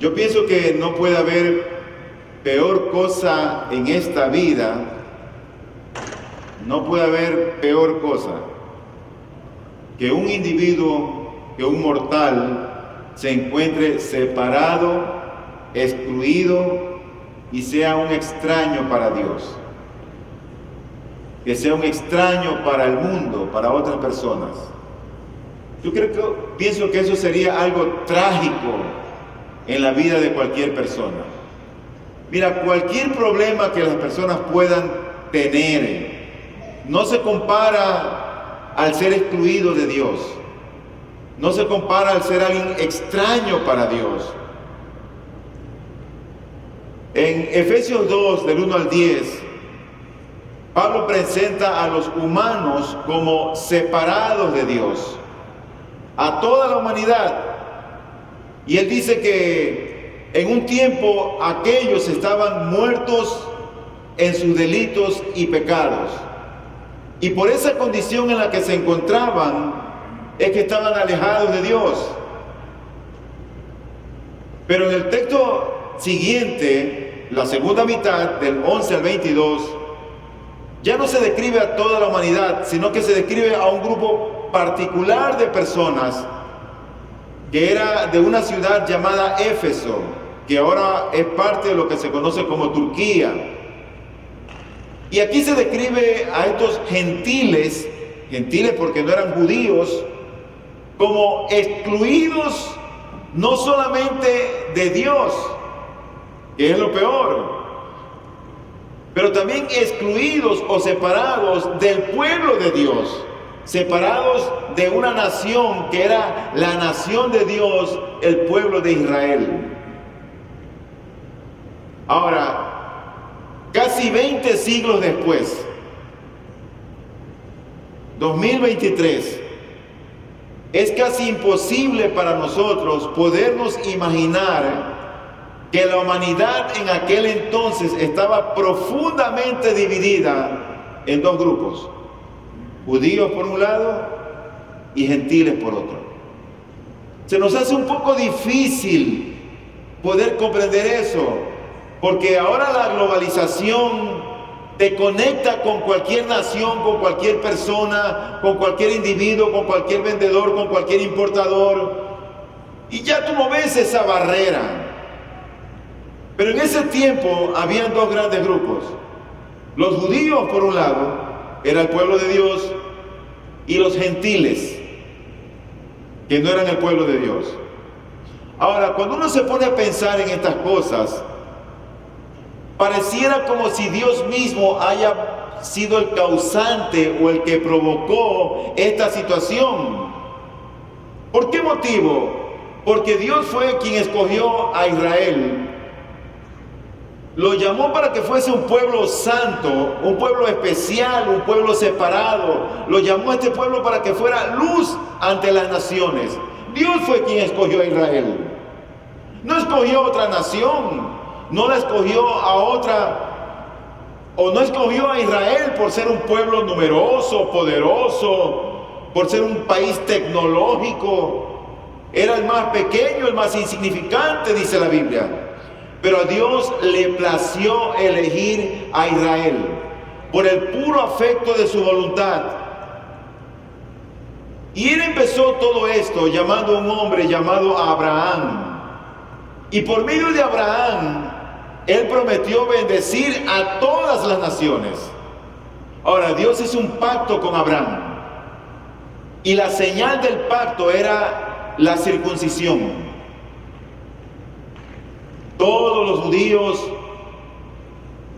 Yo pienso que no puede haber peor cosa en esta vida, no puede haber peor cosa que un individuo, que un mortal se encuentre separado, excluido y sea un extraño para Dios, que sea un extraño para el mundo, para otras personas. Pienso que eso sería algo trágico en la vida de cualquier persona. Mira, cualquier problema que las personas puedan tener no se compara al ser excluido de Dios, no se compara al ser alguien extraño para Dios. En Efesios 2, del 1 al 10, Pablo presenta a los humanos como separados de Dios, a toda la humanidad. Y él dice que en un tiempo aquellos estaban muertos en sus delitos y pecados. Y por esa condición en la que se encontraban es que estaban alejados de Dios. Pero en el texto siguiente, la segunda mitad, del 11 al 22, ya no se describe a toda la humanidad, sino que se describe a un grupo particular de personas que era de una ciudad llamada Éfeso, que ahora es parte de lo que se conoce como Turquía. Y aquí se describe a estos gentiles porque no eran judíos, como excluidos no solamente de Dios, que es lo peor, pero también excluidos o separados del pueblo de Dios, separados de una nación que era la nación de Dios, el pueblo de Israel. Ahora, casi 20 siglos después, 2023, es casi imposible para nosotros podernos imaginar que la humanidad en aquel entonces estaba profundamente dividida en dos grupos: judíos por un lado y gentiles por otro. Se nos hace un poco difícil poder comprender eso, porque ahora la globalización te conecta con cualquier nación, con cualquier persona, con cualquier individuo, con cualquier vendedor, con cualquier importador, y ya tú no ves esa barrera. Pero en ese tiempo habían dos grandes grupos: los judíos por un lado, era el pueblo de Dios, y los gentiles, que no eran el pueblo de Dios. Ahora, cuando uno se pone a pensar en estas cosas, pareciera como si Dios mismo haya sido el causante o el que provocó esta situación. ¿Por qué motivo? Porque Dios fue quien escogió a Israel. Lo llamó para que fuese un pueblo santo, un pueblo especial, un pueblo separado. Lo llamó a este pueblo para que fuera luz ante las naciones. Dios fue quien escogió a Israel. No escogió a otra nación. No la escogió a otra, o no escogió a Israel por ser un pueblo numeroso, poderoso, por ser un país tecnológico. Era el más pequeño, el más insignificante, dice la Biblia. Pero a Dios le plació elegir a Israel por el puro afecto de su voluntad. Y él empezó todo esto llamando a un hombre llamado Abraham. Y por medio de Abraham, él prometió bendecir a todas las naciones. Ahora, Dios hizo un pacto con Abraham. Y la señal del pacto era la circuncisión. Todos los judíos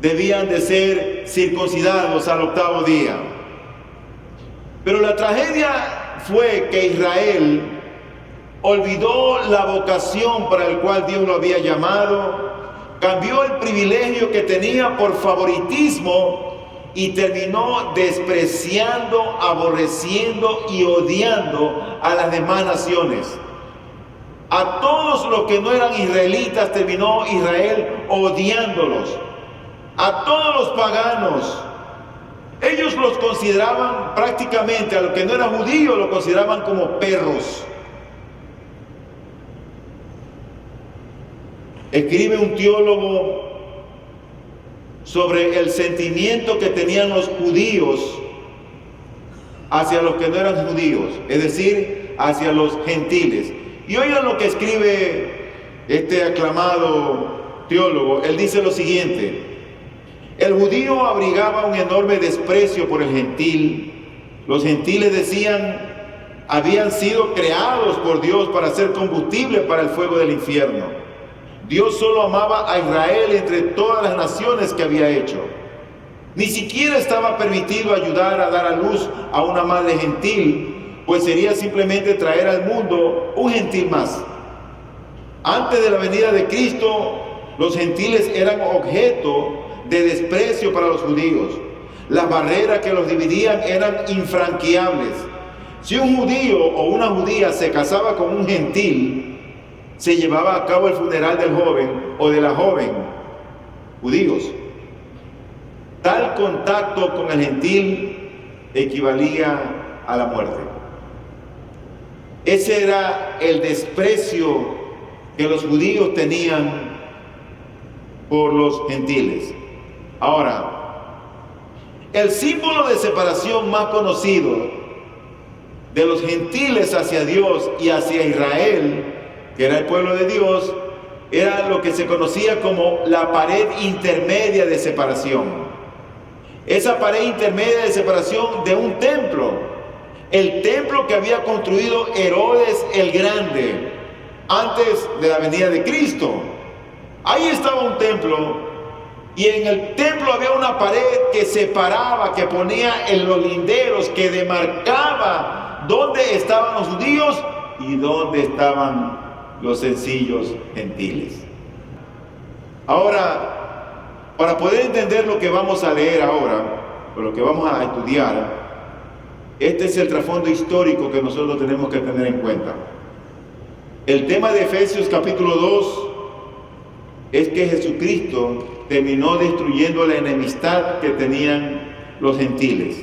debían de ser circuncidados al 8º día. Pero la tragedia fue que Israel olvidó la vocación para el cual Dios lo había llamado, cambió el privilegio que tenía por favoritismo y terminó despreciando, aborreciendo y odiando a las demás naciones. A todos los que no eran israelitas terminó Israel odiándolos. A todos los paganos. Ellos los consideraban prácticamente, a los que no eran judíos, los consideraban como perros. escribe un teólogo sobre el sentimiento que tenían los judíos hacia los que no eran judíos, es decir, hacia los gentiles. Y oigan lo que escribe este aclamado teólogo. Él dice lo siguiente: el judío abrigaba un enorme desprecio por el gentil. Los gentiles, decían, habían sido creados por Dios para ser combustible para el fuego del infierno. Dios solo amaba a Israel entre todas las naciones que había hecho. Ni siquiera estaba permitido ayudar a dar a luz a una madre gentil, pues sería simplemente traer al mundo un gentil más. Antes de la venida de Cristo, los gentiles eran objeto de desprecio para los judíos. Las barreras que los dividían eran infranqueables. Si un judío o una judía se casaba con un gentil, se llevaba a cabo el funeral del joven o de la joven, judíos. Tal contacto con el gentil equivalía a la muerte. Ese era el desprecio que los judíos tenían por los gentiles. Ahora, el símbolo de separación más conocido de los gentiles hacia Dios y hacia Israel, que era el pueblo de Dios, era lo que se conocía como la pared intermedia de separación. Esa pared intermedia de separación de un templo, el templo que había construido Herodes el Grande antes de la venida de Cristo. Ahí estaba un templo, y en el templo había una pared que separaba, que ponía en los linderos, que demarcaba dónde estaban los judíos y dónde estaban los sencillos gentiles. Ahora, para poder entender lo que vamos a leer ahora, o lo que vamos a estudiar, este es el trasfondo histórico que nosotros tenemos que tener en cuenta. El tema de Efesios capítulo 2 es que Jesucristo terminó destruyendo la enemistad que tenían los gentiles.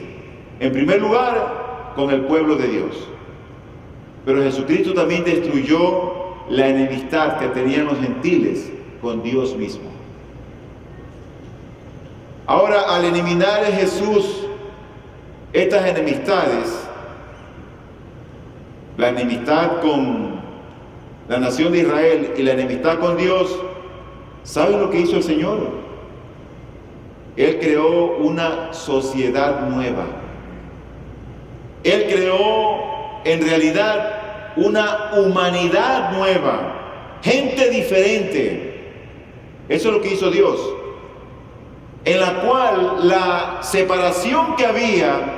En primer lugar, con el pueblo de Dios. Pero Jesucristo también destruyó la enemistad que tenían los gentiles con Dios mismo. Ahora, al eliminar en Jesús estas enemistades, la enemistad con la nación de Israel y la enemistad con Dios, ¿saben lo que hizo el Señor? Él creó una sociedad nueva. Él creó en realidad una humanidad nueva, gente diferente. Eso es lo que hizo Dios, en la cual la separación que había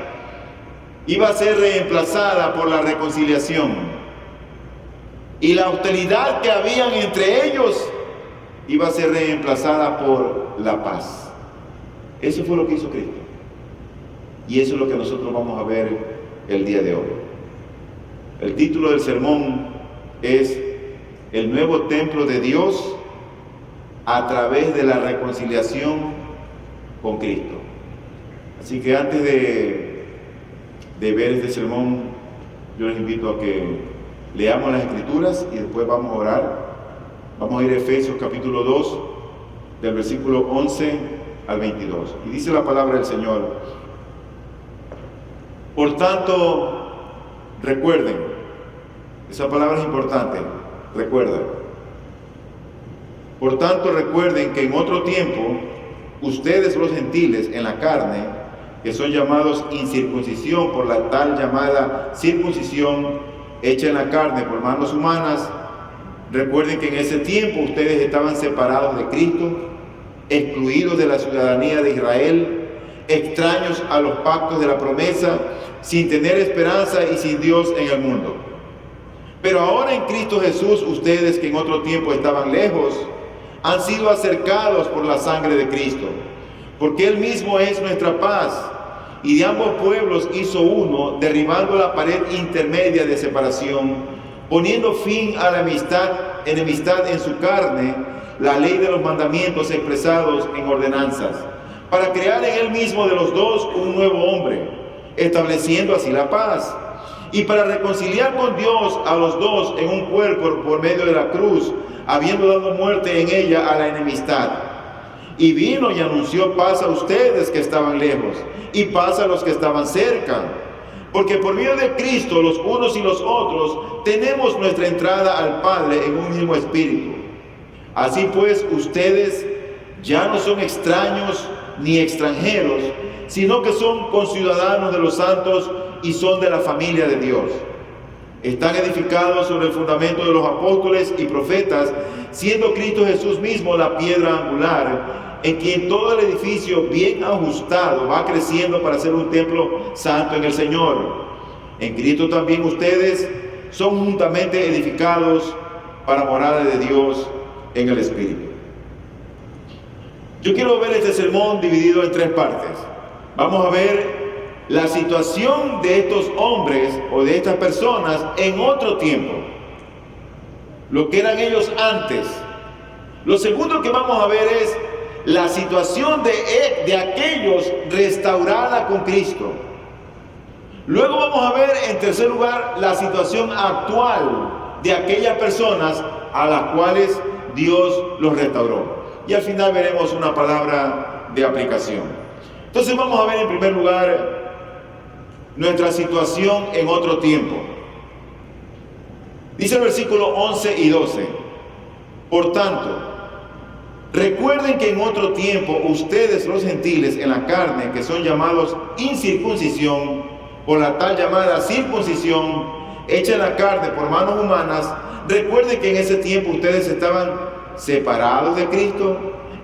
iba a ser reemplazada por la reconciliación, y la hostilidad que habían entre ellos iba a ser reemplazada por la paz. Eso fue lo que hizo Cristo, y eso es lo que nosotros vamos a ver el día de hoy. El título del sermón es El nuevo templo de Dios a través de la reconciliación con Cristo. Así que antes de ver este sermón, yo les invito a que leamos las Escrituras y después vamos a orar. Vamos a ir a Efesios capítulo 2, del versículo 11 al 22. Y dice la palabra del Señor: por tanto, recuerden, esa palabra es importante, recuerda. Por tanto, recuerden que en otro tiempo, ustedes los gentiles en la carne, que son llamados incircuncisión por la tal llamada circuncisión hecha en la carne por manos humanas, recuerden que en ese tiempo ustedes estaban separados de Cristo, excluidos de la ciudadanía de Israel, extraños a los pactos de la promesa, sin tener esperanza y sin Dios en el mundo. Pero ahora en Cristo Jesús, ustedes que en otro tiempo estaban lejos, han sido acercados por la sangre de Cristo, porque Él mismo es nuestra paz, y de ambos pueblos hizo uno, derribando la pared intermedia de separación, poniendo fin a la enemistad en su carne, la ley de los mandamientos expresados en ordenanzas, para crear en Él mismo de los dos un nuevo hombre, estableciendo así la paz, y para reconciliar con Dios a los dos en un cuerpo por medio de la cruz, habiendo dado muerte en ella a la enemistad. Y vino y anunció paz a ustedes que estaban lejos, y paz a los que estaban cerca. Porque por medio de Cristo, los unos y los otros, tenemos nuestra entrada al Padre en un mismo espíritu. Así pues, ustedes ya no son extraños ni extranjeros, sino que son conciudadanos de los santos y son de la familia de Dios. Están edificados sobre el fundamento de los apóstoles y profetas, siendo Cristo Jesús mismo la piedra angular, en quien todo el edificio bien ajustado va creciendo para ser un templo santo en el Señor. En Cristo también ustedes son juntamente edificados para morada de Dios en el Espíritu. Yo quiero ver este sermón dividido en tres partes. Vamos a ver la situación de estos hombres o de estas personas en otro tiempo, lo que eran ellos antes. Lo segundo que vamos a ver es la situación de aquellos restaurada con Cristo. Luego vamos a ver, en tercer lugar, la situación actual de aquellas personas a las cuales Dios los restauró. Y al final veremos una palabra de aplicación. Entonces vamos a ver en primer lugar nuestra situación en otro tiempo. Dice el versículo 11 y 12. Por tanto, recuerden que en otro tiempo ustedes los gentiles en la carne, que son llamados incircuncisión por la tal llamada circuncisión hecha en la carne por manos humanas, recuerden que en ese tiempo ustedes estaban separados de Cristo,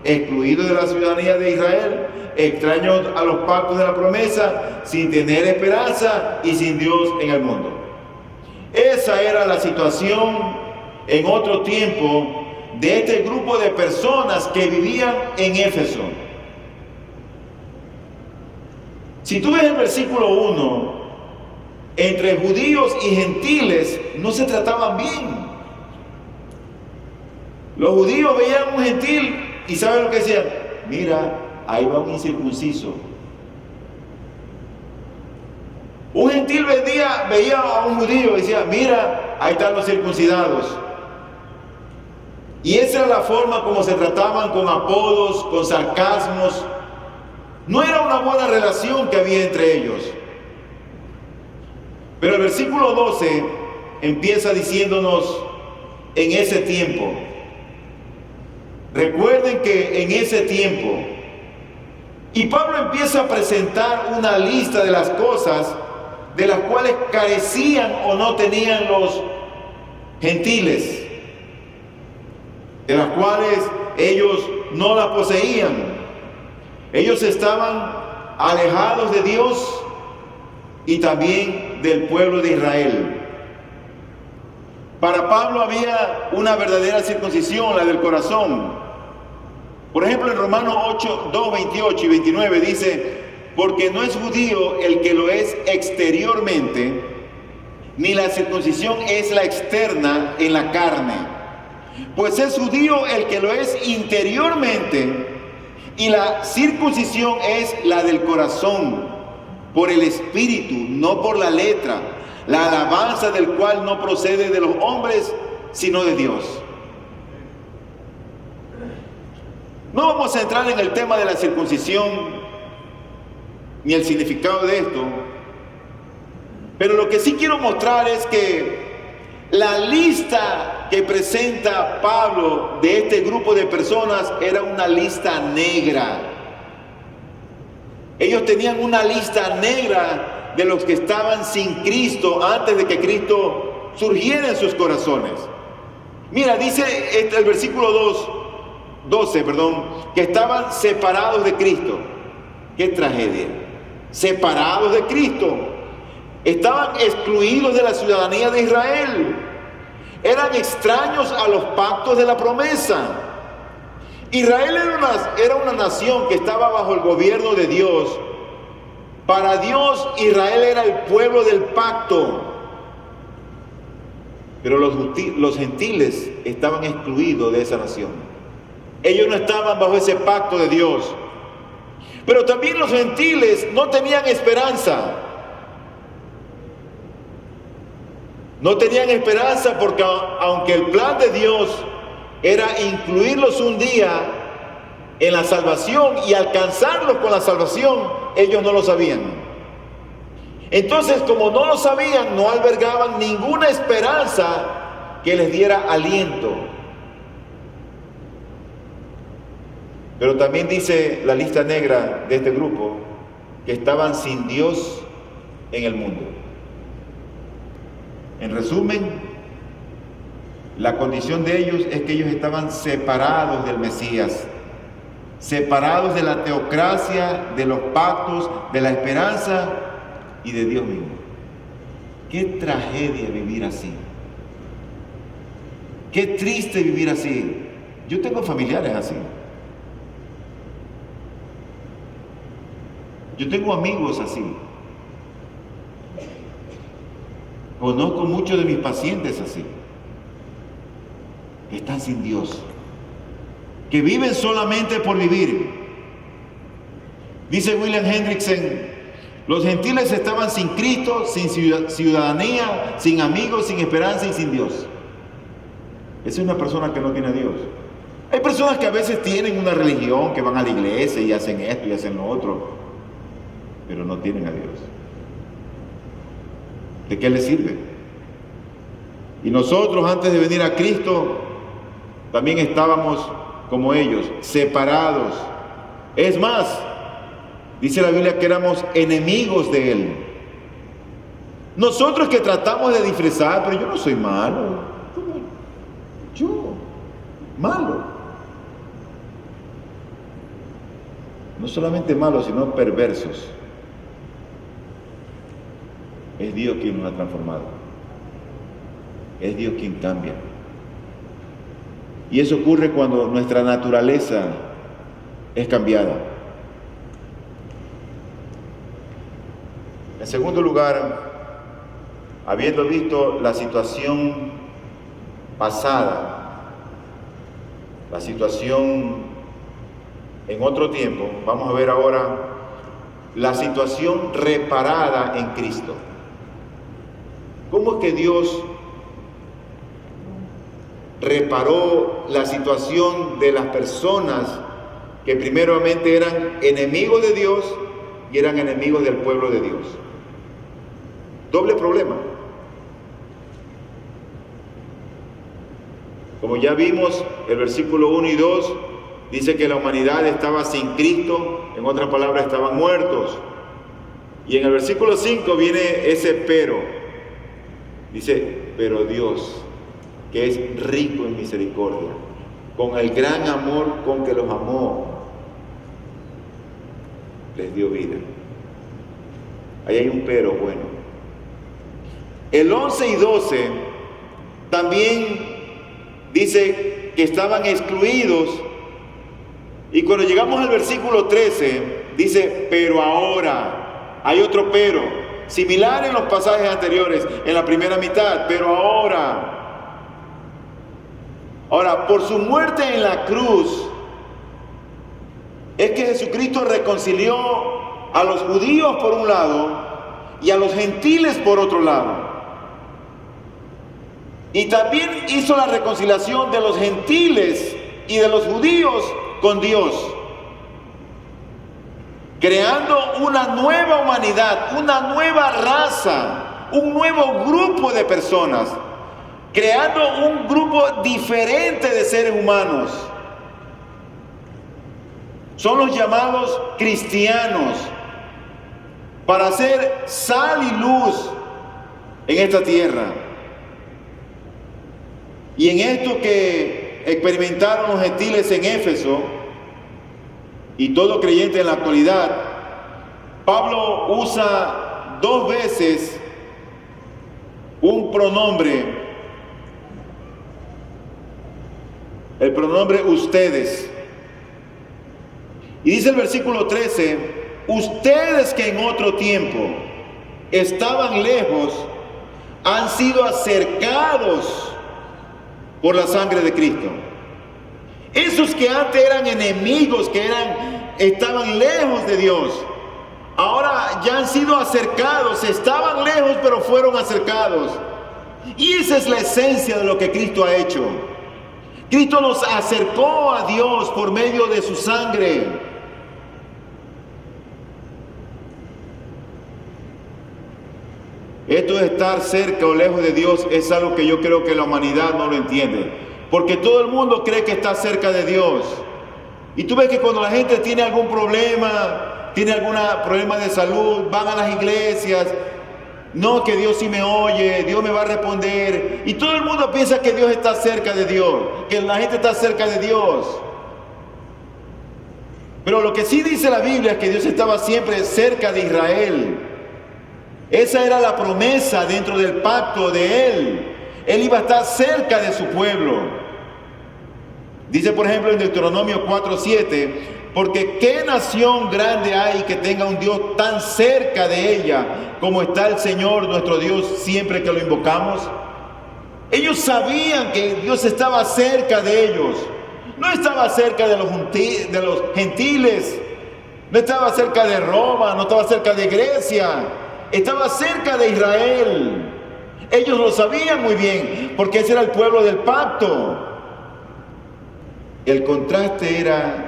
excluidos de la ciudadanía de Israel, extraños a los pactos de la promesa, sin tener esperanza y sin Dios en el mundo. Esa era la situación en otro tiempo de este grupo de personas que vivían en Éfeso. Si tú ves el versículo 1, entre judíos y gentiles no se trataban bien. Los judíos veían a un gentil y ¿saben lo que decían? Mira, ahí va un incircunciso. Un gentil veía a un judío y decía, mira, ahí están los circuncidados. Y esa era la forma como se trataban, con apodos, con sarcasmos. No era una buena relación que había entre ellos. Pero el versículo 12 empieza diciéndonos, en ese tiempo. Recuerden que en ese tiempo, y Pablo empieza a presentar una lista de las cosas de las cuales carecían o no tenían los gentiles, de las cuales ellos no las poseían. Ellos estaban alejados de Dios y también del pueblo de Israel. Para Pablo había una verdadera circuncisión, la del corazón. Por ejemplo, en Romanos 8, 2, 28 y 29 dice, porque no es judío el que lo es exteriormente, ni la circuncisión es la externa en la carne, pues es judío el que lo es interiormente, y la circuncisión es la del corazón, por el espíritu, no por la letra, la alabanza del cual no procede de los hombres, sino de Dios. No vamos a entrar en el tema de la circuncisión, ni el significado de esto, pero lo que sí quiero mostrar es que la lista que presenta Pablo de este grupo de personas era una lista negra. Ellos tenían una lista negra de los que estaban sin Cristo antes de que Cristo surgiera en sus corazones. Mira, dice el versículo 12, que estaban separados de Cristo. ¡Qué tragedia! Separados de Cristo. Estaban excluidos de la ciudadanía de Israel. Eran extraños a los pactos de la promesa. Israel era una nación que estaba bajo el gobierno de Dios. Para Dios, Israel era el pueblo del pacto. Pero los gentiles estaban excluidos de esa nación. Ellos no estaban bajo ese pacto de Dios. Pero también los gentiles no tenían esperanza. No tenían esperanza porque aunque el plan de Dios era incluirlos un día en la salvación y alcanzarlos con la salvación, ellos no lo sabían. Entonces, como no lo sabían, no albergaban ninguna esperanza que les diera aliento. Pero también dice la lista negra de este grupo que estaban sin Dios en el mundo. En resumen, la condición de ellos es que ellos estaban separados del Mesías, separados de la teocracia, de los pactos, de la esperanza y de Dios mismo. Qué tragedia vivir así. Qué triste vivir así. Yo tengo familiares así. Yo tengo amigos así. Conozco muchos de mis pacientes así, que están sin Dios, que viven solamente por vivir. Dice William Hendrickson, los gentiles estaban sin Cristo, sin ciudadanía, sin amigos, sin esperanza y sin Dios. Esa es una persona que no tiene a Dios. Hay personas que a veces tienen una religión, que van a la iglesia y hacen esto y hacen lo otro, pero no tienen a Dios. ¿De qué les sirve? Y nosotros, antes de venir a Cristo, también estábamos como ellos, separados. Es más, dice la Biblia que éramos enemigos de Él. Nosotros que tratamos de disfrazar, pero yo no soy malo. Yo, malo. No solamente malos, sino perversos. Es Dios quien nos ha transformado. Es Dios quien cambia. Y eso ocurre cuando nuestra naturaleza es cambiada. En segundo lugar, habiendo visto la situación pasada, la situación en otro tiempo, vamos a ver ahora la situación reparada en Cristo. ¿Cómo es que Dios reparó la situación de las personas que primeramente eran enemigos de Dios y eran enemigos del pueblo de Dios? Doble problema. Como ya vimos, el versículo 1 y 2 dice que la humanidad estaba sin Cristo, en otras palabras, estaban muertos. Y en el versículo 5 viene ese pero. Dice, pero Dios, que es rico en misericordia, con el gran amor con que los amó, les dio vida. Ahí hay un pero bueno. El 11 y 12 también dice que estaban excluidos. Y cuando llegamos al versículo 13, dice, pero ahora, hay otro pero. Similar en los pasajes anteriores, en la primera mitad, pero ahora, por su muerte en la cruz, es que Jesucristo reconcilió a los judíos por un lado y a los gentiles por otro lado. Y también hizo la reconciliación de los gentiles y de los judíos con Dios, creando una nueva humanidad, una nueva raza, un nuevo grupo de personas, creando un grupo diferente de seres humanos. Son los llamados cristianos, para ser sal y luz en esta tierra. Y en esto que experimentaron los gentiles en Éfeso, y todo creyente en la actualidad, Pablo usa 2 veces un pronombre, el pronombre ustedes. Y dice el versículo 13, ustedes que en otro tiempo estaban lejos, han sido acercados por la sangre de Cristo. Esos que antes eran enemigos, estaban lejos de Dios, ahora ya han sido acercados. Estaban lejos, pero fueron acercados. Y esa es la esencia de lo que Cristo ha hecho. Cristo nos acercó a Dios por medio de su sangre. Esto de estar cerca o lejos de Dios es algo que yo creo que la humanidad no lo entiende. Porque todo el mundo cree que está cerca de Dios. Y tú ves que cuando la gente tiene algún problema, tiene algún problema de salud, van a las iglesias. No, que Dios sí me oye, Dios me va a responder. Y todo el mundo piensa que Dios está cerca de Dios, que la gente está cerca de Dios. Pero lo que sí dice la Biblia es que Dios estaba siempre cerca de Israel. Esa era la promesa dentro del pacto de Él. Él iba a estar cerca de su pueblo. Dice por ejemplo en Deuteronomio 4:7, porque qué nación grande hay que tenga un Dios tan cerca de ella como está el Señor nuestro Dios siempre que lo invocamos. Ellos sabían que Dios estaba cerca de ellos. No estaba cerca de los gentiles, no estaba cerca de Roma, no estaba cerca de Grecia, estaba cerca de Israel. Ellos lo sabían muy bien, porque ese era el pueblo del pacto. El contraste era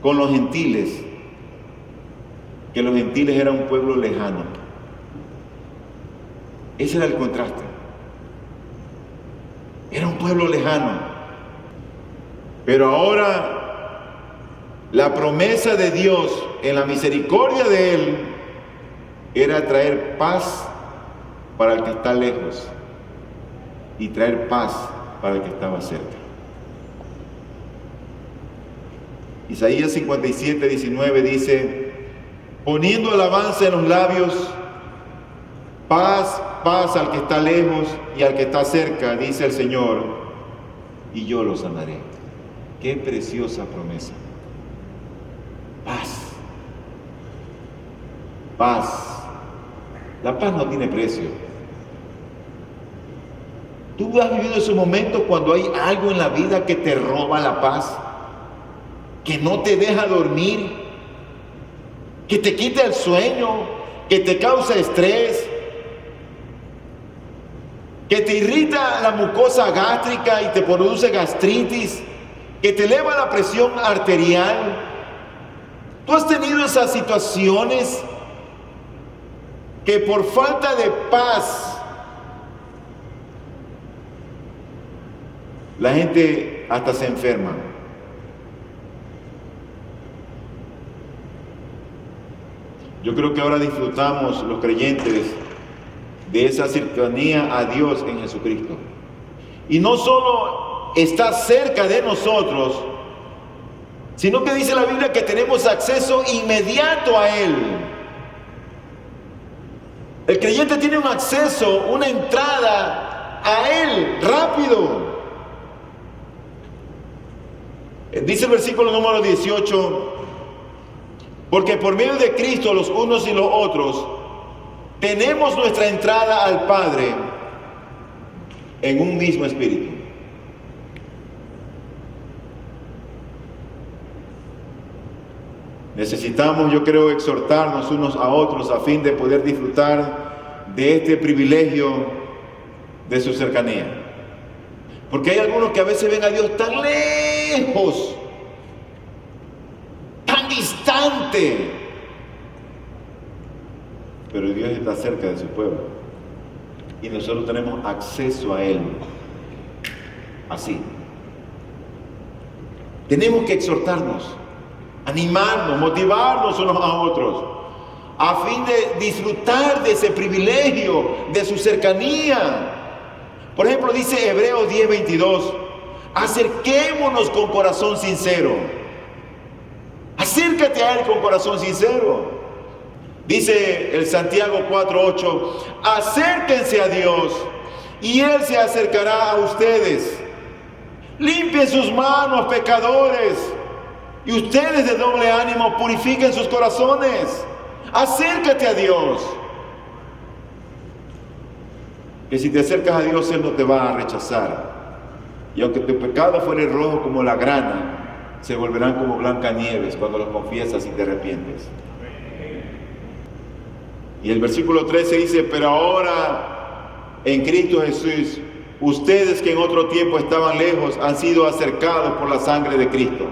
con los gentiles, que los gentiles eran un pueblo lejano. Ese era el contraste. Era un pueblo lejano. Pero ahora la promesa de Dios en la misericordia de Él era traer paz para el que está lejos y traer paz para el que estaba cerca. Isaías 57:19 dice, poniendo alabanza en los labios, paz, paz al que está lejos y al que está cerca, dice el Señor, y yo lo sanaré. Qué preciosa promesa. Paz. Paz. La paz no tiene precio. ¿Tú has vivido esos momentos cuando hay algo en la vida que te roba la paz? Que no te deja dormir, que te quita el sueño, que te causa estrés, que te irrita la mucosa gástrica y te produce gastritis, que te eleva la presión arterial. ¿Tú has tenido esas situaciones que por falta de paz la gente hasta se enferma? Yo creo que ahora disfrutamos los creyentes de esa cercanía a Dios en Jesucristo. Y no solo está cerca de nosotros, sino que dice la Biblia que tenemos acceso inmediato a Él. El creyente tiene un acceso, una entrada a Él rápido. Dice el versículo número 18, porque por medio de Cristo los unos y los otros tenemos nuestra entrada al Padre en un mismo espíritu. Necesitamos, yo creo, exhortarnos unos a otros a fin de poder disfrutar de este privilegio de su cercanía. Porque hay algunos que a veces ven a Dios tan lejos, tan distante, pero Dios está cerca de su pueblo y nosotros tenemos acceso a Él así. Tenemos que exhortarnos, animarnos, motivarnos unos a otros a fin de disfrutar de ese privilegio de su cercanía. Por ejemplo, dice Hebreos 10:22, acerquémonos con corazón sincero. Acércate a Él con corazón sincero. Dice el Santiago 4:8, acérquense a Dios y Él se acercará a ustedes. Limpien sus manos, pecadores, y ustedes de doble ánimo purifiquen sus corazones. Acércate a Dios. Que si te acercas a Dios, Él no te va a rechazar. Y aunque tu pecado fuere rojo como la grana, se volverán como blancas nieves cuando los confiesas y te arrepientes. Y el versículo 13 dice, pero ahora en Cristo Jesús, ustedes que en otro tiempo estaban lejos, han sido acercados por la sangre de Cristo.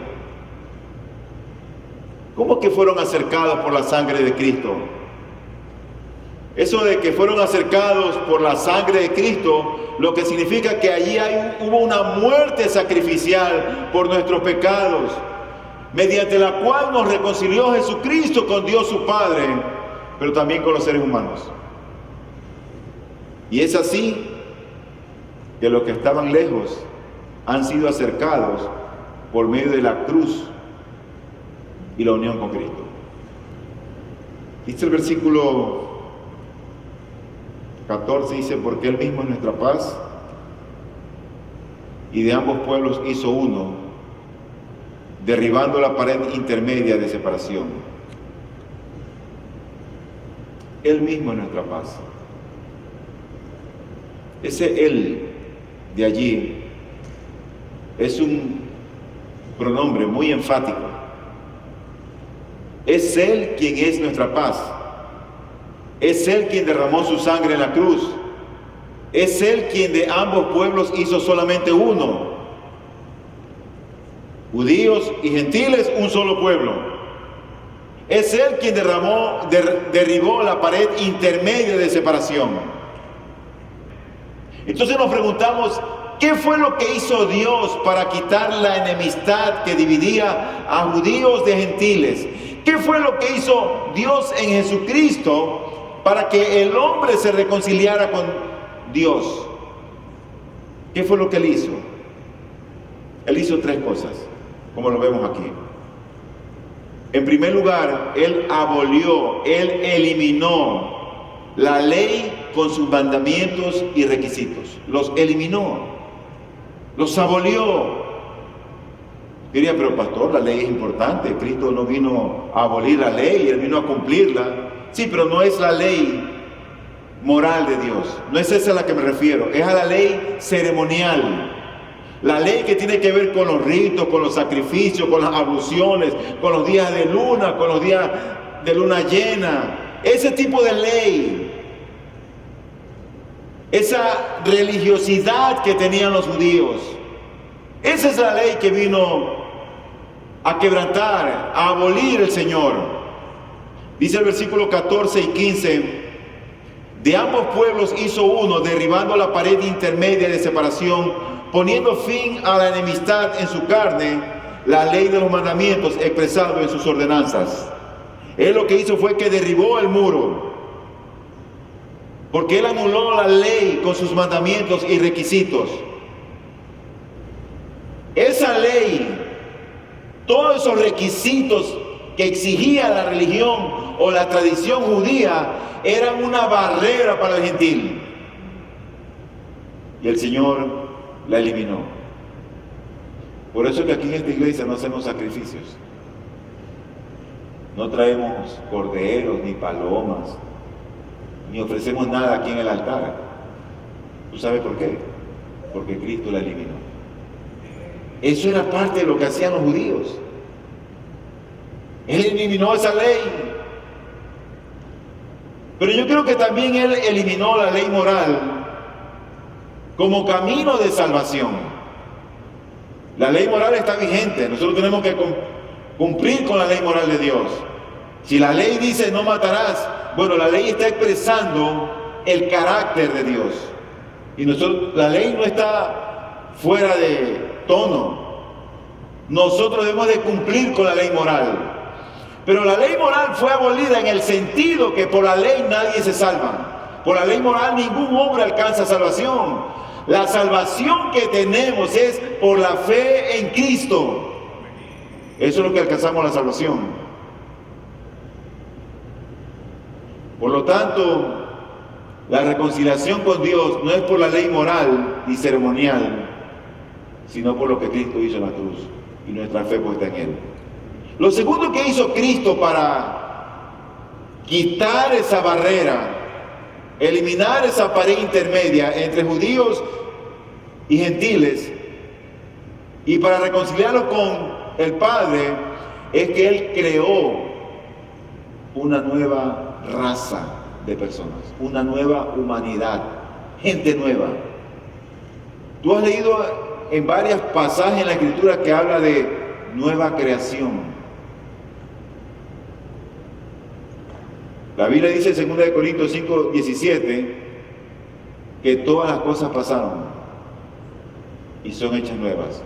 ¿Cómo que fueron acercados por la sangre de Cristo? Eso de que fueron acercados por la sangre de Cristo, lo que significa que allí hubo una muerte sacrificial por nuestros pecados, mediante la cual nos reconcilió Jesucristo con Dios su Padre, pero también con los seres humanos. Y es así que los que estaban lejos han sido acercados por medio de la cruz y la unión con Cristo. Dice el versículo 14, dice, porque Él mismo es nuestra paz, y de ambos pueblos hizo uno, derribando la pared intermedia de separación. Él mismo es nuestra paz. Ese Él de allí es un pronombre muy enfático. Es Él quien es nuestra paz. Es Él quien derramó su sangre en la cruz. Es Él quien de ambos pueblos hizo solamente uno. Judíos y gentiles, un solo pueblo. Es Él quien derribó la pared intermedia de separación. Entonces nos preguntamos, ¿qué fue lo que hizo Dios para quitar la enemistad que dividía a judíos de gentiles? ¿Qué fue lo que hizo Dios en Jesucristo para que el hombre se reconciliara con Dios? ¿Qué fue lo que Él hizo? Él hizo tres cosas, como lo vemos aquí. En primer lugar, Él abolió, Él eliminó la ley con sus mandamientos y requisitos. Los eliminó, los abolió. Diría, pero pastor, la ley es importante. Cristo no vino a abolir la ley, Él vino a cumplirla. Sí, pero no es la ley moral de Dios. No es esa a la que me refiero. Es a la ley ceremonial. La ley que tiene que ver con los ritos, con los sacrificios, con las abluciones, con los días de luna, con los días de luna llena. Ese tipo de ley. Esa religiosidad que tenían los judíos. Esa es la ley que vino a quebrantar, a abolir el Señor. Dice el versículo 14 y 15, de ambos pueblos hizo uno, derribando la pared intermedia de separación, poniendo fin a la enemistad en su carne, la ley de los mandamientos expresado en sus ordenanzas. Él lo que hizo fue que derribó el muro, porque Él anuló la ley con sus mandamientos y requisitos. Esa ley, todos esos requisitos que exigía la religión o la tradición judía, eran una barrera para el gentil. Y el Señor la eliminó. Por eso es que aquí en esta iglesia no hacemos sacrificios. No traemos corderos ni palomas, ni ofrecemos nada aquí en el altar. ¿Tú sabes por qué? Porque Cristo la eliminó. Eso era parte de lo que hacían los judíos. Él eliminó esa ley. Pero yo creo que también Él eliminó la ley moral como camino de salvación. La ley moral está vigente. Nosotros tenemos que cumplir con la ley moral de Dios. Si la ley dice no matarás, bueno, la ley está expresando el carácter de Dios. Y la ley no está fuera de tono. Nosotros debemos de cumplir con la ley moral. Pero la ley moral fue abolida en el sentido que por la ley nadie se salva. Por la ley moral ningún hombre alcanza salvación. La salvación que tenemos es por la fe en Cristo. Eso es lo que alcanzamos la salvación. Por lo tanto, la reconciliación con Dios no es por la ley moral y ceremonial, sino por lo que Cristo hizo en la cruz y nuestra fe puesta en Él. Lo segundo que hizo Cristo para quitar esa barrera, eliminar esa pared intermedia entre judíos y gentiles, y para reconciliarlo con el Padre, es que Él creó una nueva raza de personas, una nueva humanidad. gente nueva. Tú has leído en varios pasajes en la Escritura que habla de nueva creación. La Biblia dice en 2 Corintios 5:17 que todas las cosas pasaron y son hechas nuevas.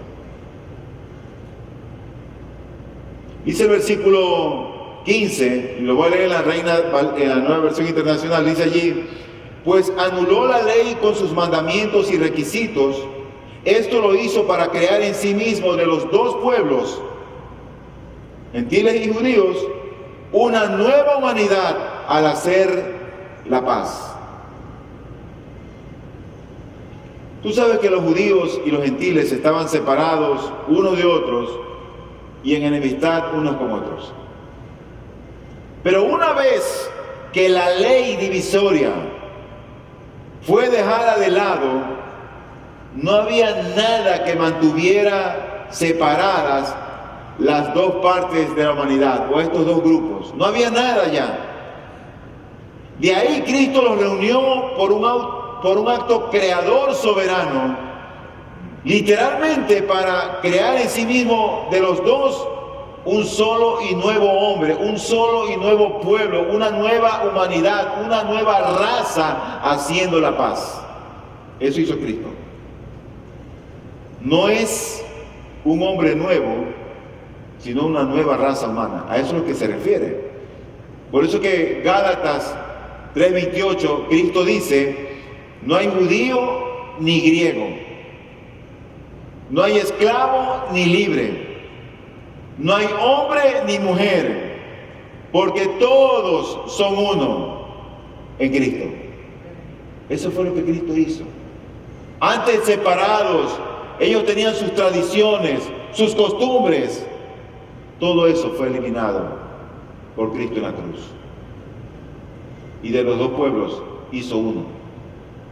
Dice el versículo 15, y lo voy a leer en la Nueva Versión Internacional, dice allí: pues anuló la ley con sus mandamientos y requisitos. Esto lo hizo para crear en sí mismo de los dos pueblos, gentiles y judíos, una nueva humanidad al hacer la paz. Tú sabes que los judíos y los gentiles estaban separados unos de otros y en enemistad unos con otros. Pero una vez que la ley divisoria fue dejada de lado, no había nada que mantuviera separadas las dos partes de la humanidad o estos dos grupos. No había nada ya. De ahí Cristo los reunió por un acto creador soberano, literalmente para crear en sí mismo de los dos un solo y nuevo hombre, un solo y nuevo pueblo, una nueva humanidad, una nueva raza haciendo la paz. Eso hizo Cristo. No es un hombre nuevo, sino una nueva raza humana. A eso es lo que se refiere. Por eso que Gálatas 3:28, Cristo dice: no hay judío ni griego, no hay esclavo ni libre, no hay hombre ni mujer, porque todos son uno en Cristo. Eso fue lo que Cristo hizo. Antes separados, ellos tenían sus tradiciones, sus costumbres. Todo eso fue eliminado por Cristo en la cruz. Y de los dos pueblos hizo uno.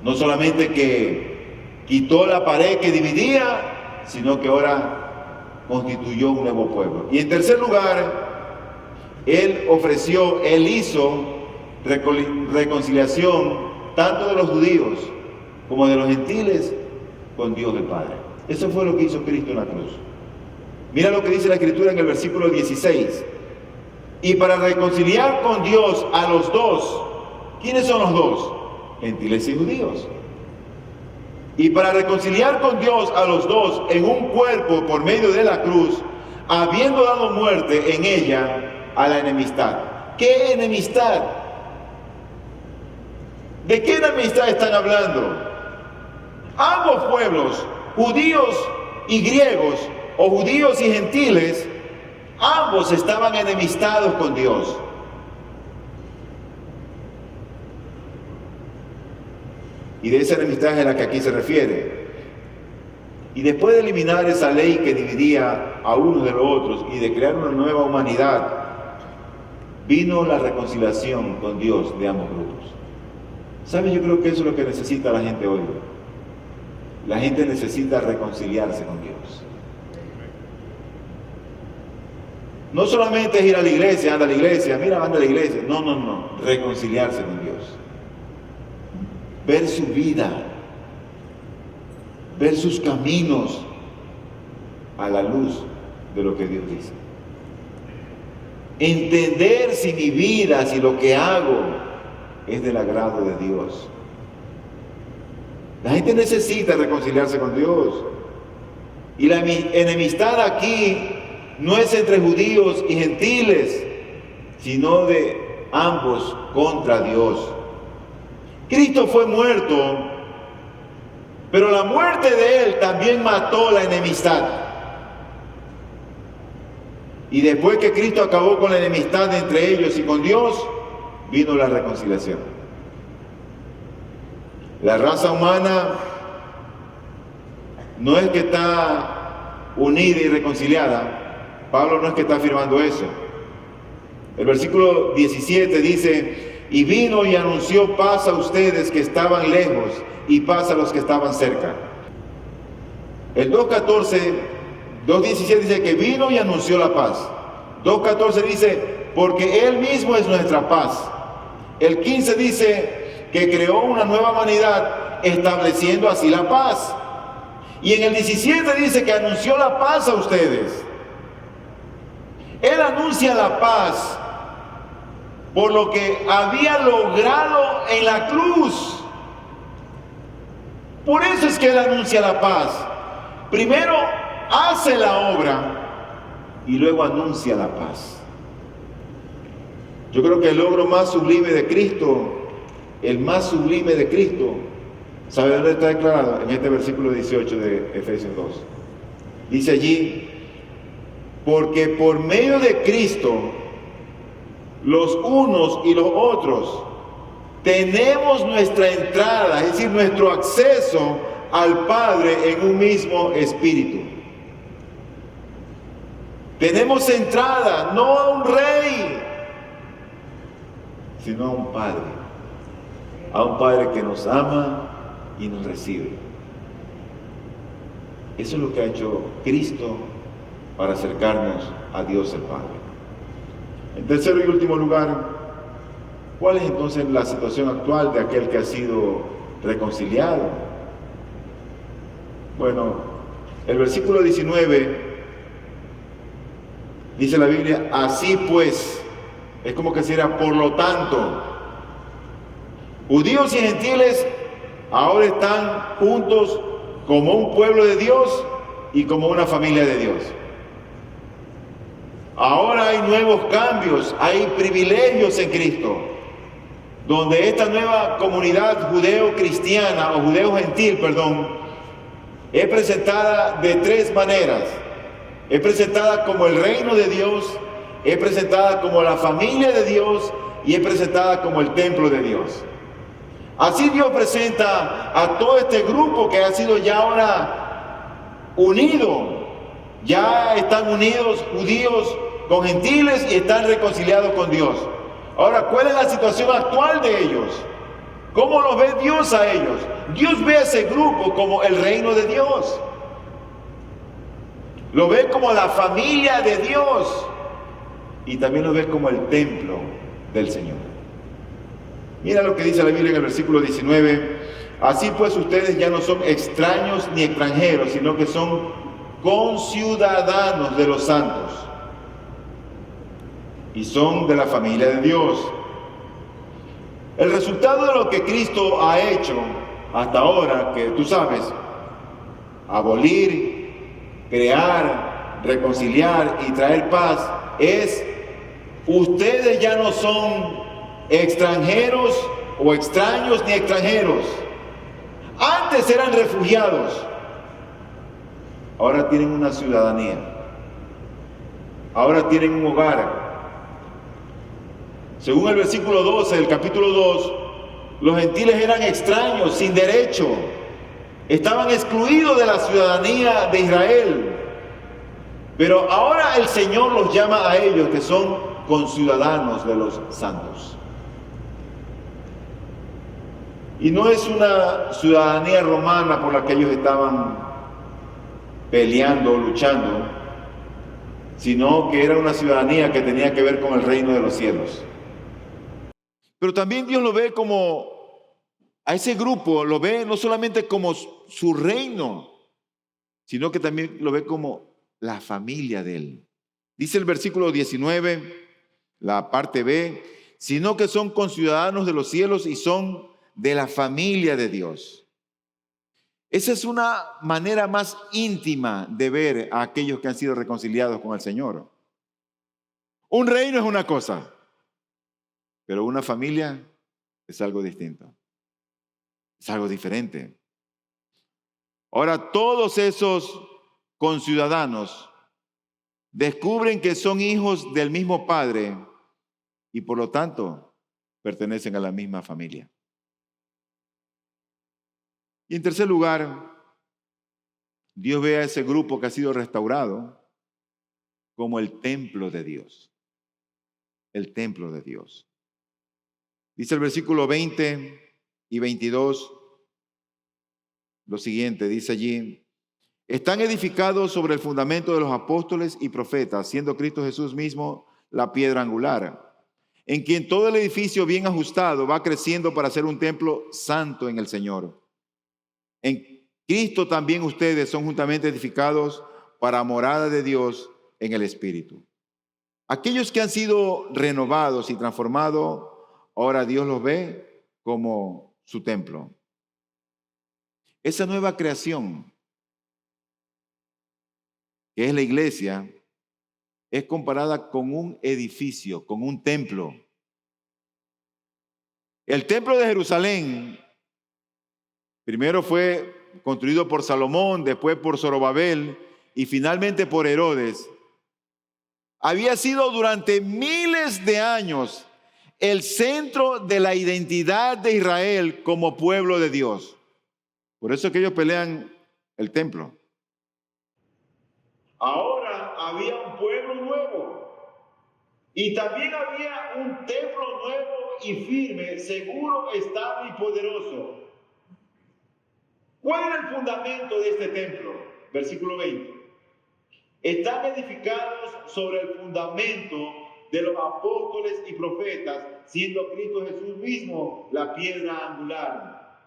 No solamente que quitó la pared que dividía, sino que ahora constituyó un nuevo pueblo. Y en tercer lugar, Él hizo reconciliación tanto de los judíos como de los gentiles con Dios el Padre. Eso fue lo que hizo Cristo en la cruz. Mira lo que dice la Escritura en el versículo 16. Y para reconciliar con Dios a los dos. ¿Quiénes son los dos? Gentiles y judíos. Y para reconciliar con Dios a los dos en un cuerpo por medio de la cruz, habiendo dado muerte en ella a la enemistad. ¿Qué enemistad? ¿De qué enemistad están hablando? Ambos pueblos, judíos y griegos, o judíos y gentiles, ambos estaban enemistados con Dios. Y de esa enemistad es a la que aquí se refiere. Y después de eliminar esa ley que dividía a unos de los otros y de crear una nueva humanidad, vino la reconciliación con Dios de ambos grupos. ¿Sabes? Yo creo que eso es lo que necesita la gente hoy. La gente necesita reconciliarse con Dios. No solamente es ir a la iglesia, anda a la iglesia, mira, anda a la iglesia. No. Reconciliarse con Dios. Ver su vida, ver sus caminos a la luz de lo que Dios dice. Entender si mi vida, si lo que hago es del agrado de Dios. La gente necesita reconciliarse con Dios. Y la enemistad aquí no es entre judíos y gentiles, sino de ambos contra Dios. Cristo fue muerto, pero la muerte de Él también mató la enemistad. Y después que Cristo acabó con la enemistad entre ellos y con Dios, vino la reconciliación. La raza humana no es que está unida y reconciliada. Pablo no es que está afirmando eso. El versículo 17 dice: y vino y anunció paz a ustedes que estaban lejos y paz a los que estaban cerca. El 2:17 dice que vino y anunció la paz. 2:14 dice, porque Él mismo es nuestra paz. El 15 dice que creó una nueva humanidad estableciendo así la paz. Y en el 17 dice que anunció la paz a ustedes. Él anuncia la paz por lo que había logrado en la cruz. Por eso es que Él anuncia la paz. Primero hace la obra y luego anuncia la paz. Yo creo que el logro más sublime de Cristo, el más sublime de Cristo, ¿sabe dónde está declarado? En este versículo 18 de Efesios 2. Dice allí, porque por medio de Cristo, los unos y los otros, tenemos nuestra entrada, es decir, nuestro acceso al Padre en un mismo espíritu. Tenemos entrada no a un rey, sino a un Padre que nos ama y nos recibe. Eso es lo que ha hecho Cristo para acercarnos a Dios el Padre. En tercer y último lugar, ¿cuál es entonces la situación actual de aquel que ha sido reconciliado? Bueno, el versículo 19 dice la Biblia, así pues, es como que si era por lo tanto, judíos y gentiles ahora están juntos como un pueblo de Dios y como una familia de Dios. Ahora hay nuevos cambios, hay privilegios en Cristo, donde esta nueva comunidad judeo-cristiana o judeo-gentil, es presentada de tres maneras. Es presentada como el reino de Dios, es presentada como la familia de Dios y es presentada como el templo de Dios. Así Dios presenta a todo este grupo que ha sido ya ahora unido. Ya están unidos judíos con gentiles y están reconciliados con Dios. Ahora, ¿cuál es la situación actual de ellos? ¿Cómo los ve Dios a ellos? Dios ve a ese grupo como el reino de Dios. Lo ve como la familia de Dios. Y también lo ve como el templo del Señor. Mira lo que dice la Biblia en el versículo 19. Así pues ustedes ya no son extraños ni extranjeros, sino que son conciudadanos de los santos. Y son de la familia de Dios. El resultado de lo que Cristo ha hecho hasta ahora, que tú sabes, abolir, crear, reconciliar y traer paz, es ustedes ya no son extranjeros o extraños ni extranjeros. Antes eran refugiados, ahora tienen una ciudadanía, ahora tienen un hogar. Según el versículo 12 del capítulo 2, los gentiles eran extraños, sin derecho, estaban excluidos de la ciudadanía de Israel. Pero ahora el Señor los llama a ellos, que son conciudadanos de los santos. Y no es una ciudadanía romana por la que ellos estaban peleando o luchando, sino que era una ciudadanía que tenía que ver con el reino de los cielos. Pero también Dios lo ve como, a ese grupo lo ve no solamente como su reino, sino que también lo ve como la familia de Él. Dice el versículo 19, la parte B, sino que son conciudadanos de los cielos y son de la familia de Dios. Esa es una manera más íntima de ver a aquellos que han sido reconciliados con el Señor. Un reino es una cosa, pero una familia es algo distinto. Es algo diferente. Ahora, todos esos conciudadanos descubren que son hijos del mismo Padre y por lo tanto pertenecen a la misma familia. Y en tercer lugar, Dios ve a ese grupo que ha sido restaurado como el templo de Dios. El templo de Dios. Dice el versículo 20 y 22 lo siguiente, dice allí, están edificados sobre el fundamento de los apóstoles y profetas, siendo Cristo Jesús mismo la piedra angular, en quien todo el edificio bien ajustado va creciendo para ser un templo santo en el Señor. En Cristo también ustedes son juntamente edificados para morada de Dios en el Espíritu. Aquellos que han sido renovados y transformados, ahora Dios los ve como su templo. Esa nueva creación, que es la iglesia, es comparada con un edificio, con un templo. El templo de Jerusalén primero fue construido por Salomón, después por Zorobabel y finalmente por Herodes. Había sido durante miles de años el centro de la identidad de Israel como pueblo de Dios. Por eso es que ellos pelean el templo. Ahora había un pueblo nuevo y también había un templo nuevo y firme, seguro, estable y poderoso. ¿Cuál era el fundamento de este templo? Versículo 20. Están edificados sobre el fundamento de los apóstoles y profetas, siendo Cristo Jesús mismo la piedra angular.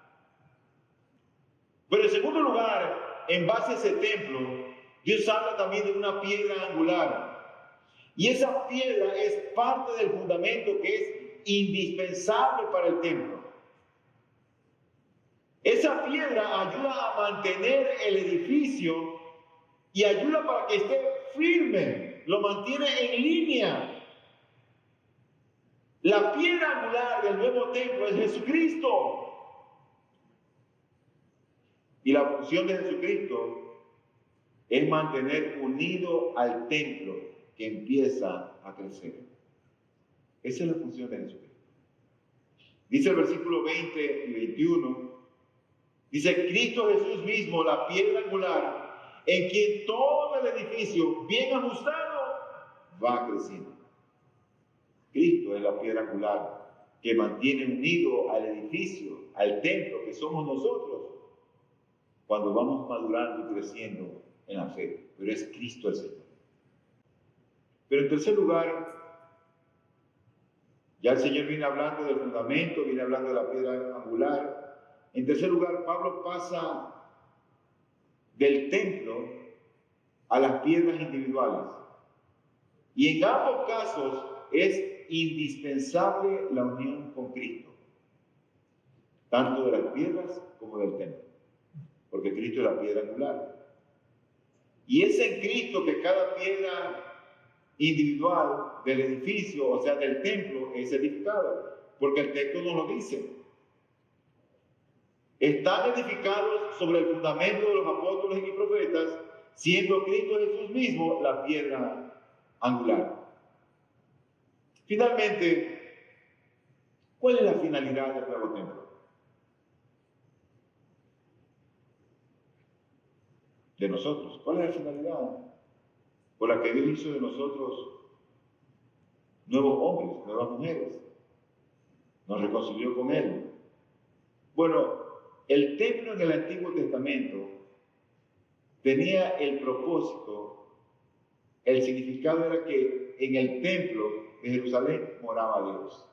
Pero en segundo lugar, en base a ese templo, Dios habla también de una piedra angular. Y esa piedra es parte del fundamento que es indispensable para el templo. Esa piedra ayuda a mantener el edificio y ayuda para que esté firme, lo mantiene en línea. La piedra angular del nuevo templo es Jesucristo. Y la función de Jesucristo es mantener unido al templo que empieza a crecer. Esa es la función de Jesucristo. Dice el versículo 20 y 21, dice Cristo Jesús mismo, la piedra angular, en quien todo el edificio bien ajustado va creciendo. Cristo es la piedra angular que mantiene unido al edificio, al templo que somos nosotros, cuando vamos madurando y creciendo en la fe. Pero es Cristo el Señor. Pero en tercer lugar, ya el Señor viene hablando del fundamento, viene hablando de la piedra angular. En tercer lugar, Pablo pasa del templo a las piedras individuales. Y en ambos casos es indispensable la unión con Cristo, tanto de las piedras como del templo, porque Cristo es la piedra angular. Y es en Cristo que cada piedra individual del edificio, o sea, del templo, es edificada, porque el texto nos lo dice. Están edificados sobre el fundamento de los apóstoles y profetas, siendo Cristo Jesús mismo la piedra angular. Finalmente, ¿cuál es la finalidad del nuevo templo? De nosotros. ¿Cuál es la finalidad? Por la que Dios hizo de nosotros nuevos hombres, nuevas mujeres. Nos reconcilió con Él. Bueno, el templo en el Antiguo Testamento tenía el propósito, el significado era que en el templo de Jerusalén moraba Dios.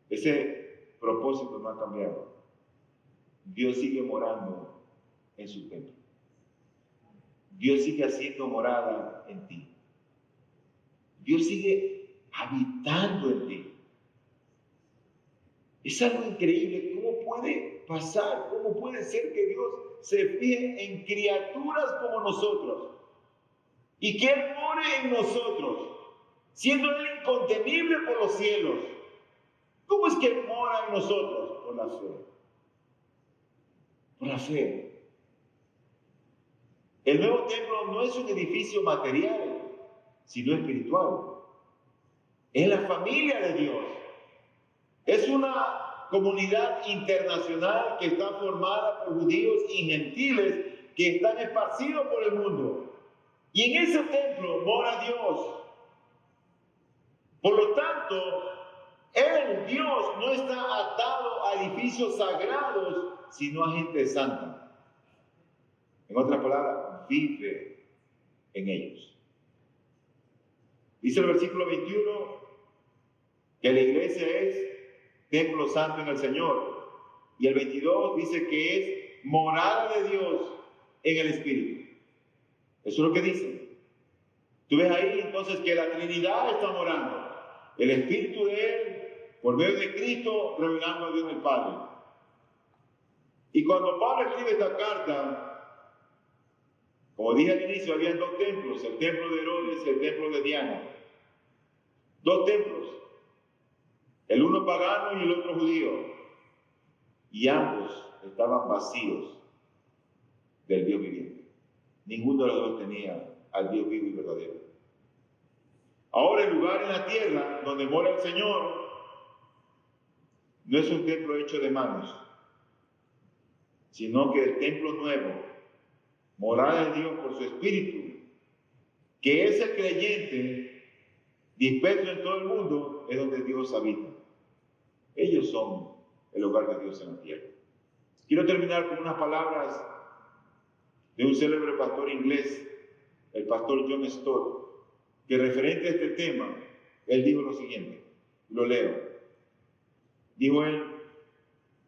Ese propósito no ha cambiado. Dios sigue morando en su templo. Dios sigue haciendo morada en ti. Dios sigue habitando en ti. Es algo increíble. ¿Cómo puede pasar? ¿Cómo puede ser que Dios se fije en criaturas como nosotros y que Él more en nosotros, siendo Él incontenible por los cielos? ¿Cómo es que Él mora en nosotros? Por la fe. Por la fe. El nuevo templo no es un edificio material, sino espiritual. Es la familia de Dios. Es una comunidad internacional que está formada por judíos y gentiles que están esparcidos por el mundo. Y en ese templo mora Dios. Por lo tanto, Dios, no está atado a edificios sagrados, sino a gente santa. En otras palabras, vive en ellos. Dice el versículo 21 que la iglesia es templo santo en el Señor. Y el 22 dice que es morada de Dios en el Espíritu. Eso es lo que dice. Tú ves ahí entonces que la Trinidad está morando. El Espíritu de Él, por medio de Cristo, revelando a Dios el Padre. Y cuando Pablo escribe esta carta, como dije al inicio, había dos templos, el templo de Herodes y el templo de Diana. Dos templos, el uno pagano y el otro judío. Y ambos estaban vacíos del Dios viviente. Ninguno de los dos tenía al Dios vivo y verdadero. Ahora el lugar en la tierra donde mora el Señor no es un templo hecho de manos, sino que el templo nuevo, morada de Dios por su Espíritu, que es el creyente disperso en todo el mundo, es donde Dios habita. Ellos son el hogar de Dios en la tierra. Quiero terminar con unas palabras de un célebre pastor inglés, el pastor John Stott, que referente a este tema, él dijo lo siguiente, lo leo. Dijo él: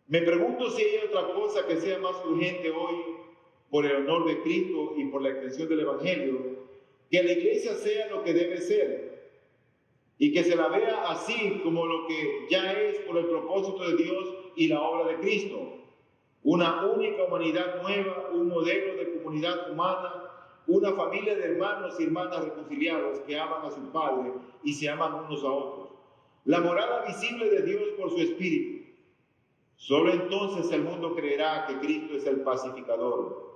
me pregunto si hay otra cosa que sea más urgente hoy, por el honor de Cristo y por la extensión del Evangelio, que la iglesia sea lo que debe ser y que se la vea así como lo que ya es por el propósito de Dios y la obra de Cristo. Una única humanidad nueva, un modelo de comunidad humana, una familia de hermanos y hermanas reconciliados que aman a su Padre y se aman unos a otros. La morada visible de Dios por su Espíritu. Solo entonces el mundo creerá que Cristo es el pacificador.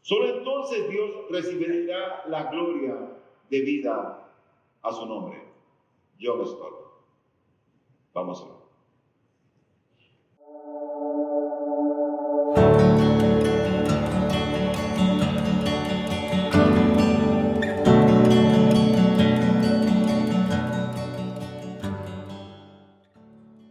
Solo entonces Dios recibirá la gloria debida a su nombre. John Stott. Vamos a ver.